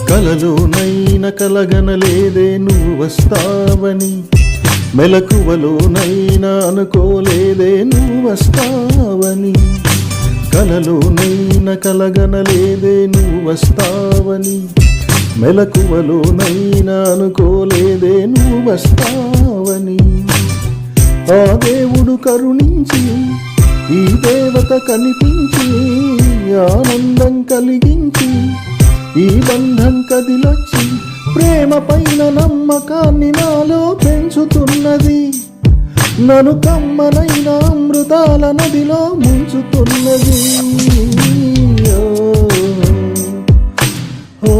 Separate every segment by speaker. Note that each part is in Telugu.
Speaker 1: కలలోనైనా కలగనలేదే నువ్వు వస్తావని, మెలకువలోనైనా అనుకోలేదే నువ్వు వస్తావని. కలలోనైనా కలగనలేదే నువ్వు వస్తావని, మెలకువలోనైనా అనుకోలేదే నువ్వు వస్తావని. ఆ దేవుడు కరుణించి ఈ దేవత కనిపించి ఆనందం కలిగించి ఈ బంధం కదిలొచ్చి ప్రేమ పైన నమ్మకాన్ని నాలో పెంచుతున్నది. నన్ను కమ్మనైన అమృతాల నదిలో ముంచుతున్నది. ఓ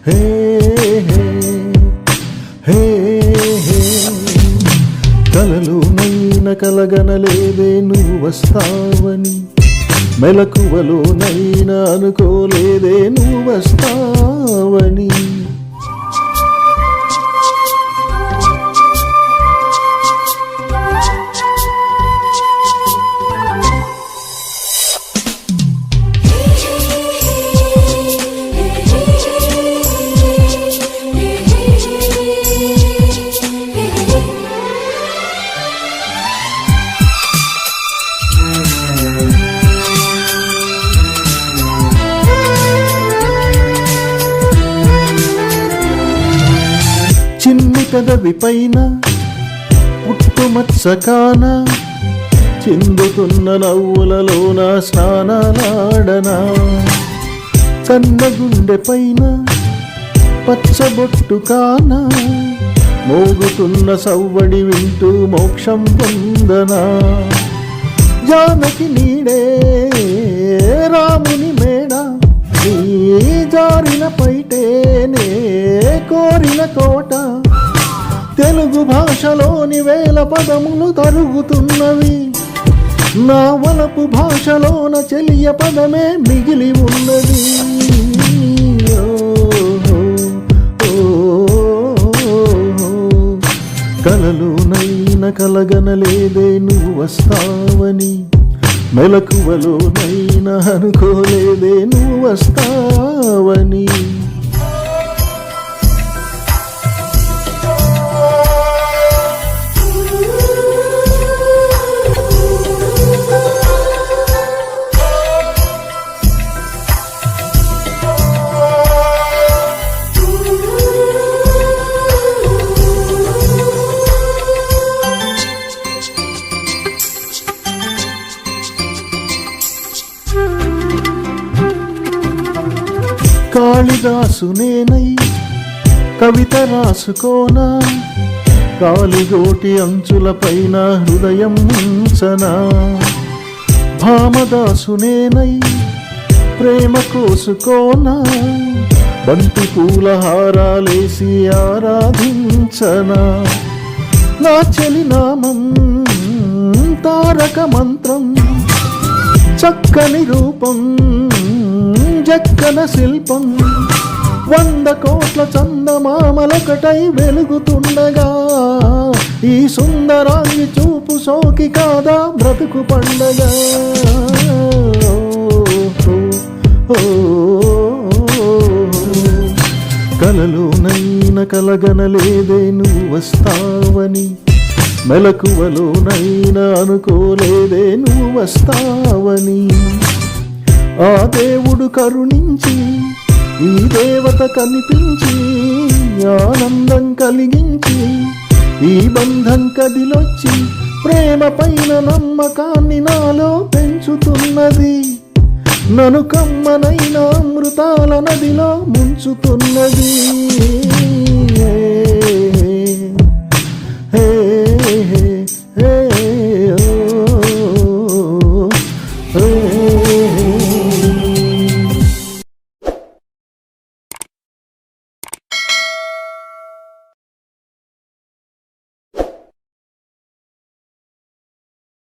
Speaker 1: హే హే హే కలలోనైనా కలగనలేదే నువ్వు వస్తావని, మెలకువలోనైనా అనుకోలేదే నువ్వు వస్తావని. చిన్ని పెదవి పైన పుట్టుమత్సకాన చిందుతున్న నవ్వులలోన స్నానాలాడనా. కన్న గుండె పైన పచ్చబొట్టు కాన మోగుతున్న సవ్వడి వింటూ మోక్షం పొందనా. జానకి నీడే రాముని మేడ నీ జారిన పైటేనే కోరిన కోట. తెలుగు భాషలోని వేల పదములు తరుగుతున్నవి, నా వలపు భాషలోన చెలియ పదమే మిగిలి ఉన్నది. కలలోనైనా కలగనలేదే నువ్వు వస్తావని, మెలకువలోనైనా అనుకోలేదే నువ్వు వస్తావని. కాళిదాసు నేనై కవిత రాసుకోనా, కాలిగోటి అంచుల పైన హృదయం ఉంచనా. భామదాసు నేనై ప్రేమ కోసుకోనా, బంతి పూల హారాలేసి ఆరాధించనా. నా చెలి నామం తారక మంత్రం, చక్కని రూపం జక్కన శిల్పం. 100 కోట్ల చందమామలొకటై వెలుగుతుండగా ఈ సుందరాంగి చూపు సోకి కాదా బ్రతుకు పండగ. కలలోనైనా కలగనలేదే నువ్వు వస్తావని, మెలకువలోనైనా అనుకోలేదే నువ్వు వస్తావని. ఆ దేవుడు కరుణించి ఈ దేవత కనిపించి ఆనందం కలిగించి ఈ బంధం కదిలొచ్చి ప్రేమ పైన నమ్మకాన్ని నాలో పెంచుతున్నది. నన్ను కమ్మనైన అమృతాల నదిలో ముంచుతున్నది.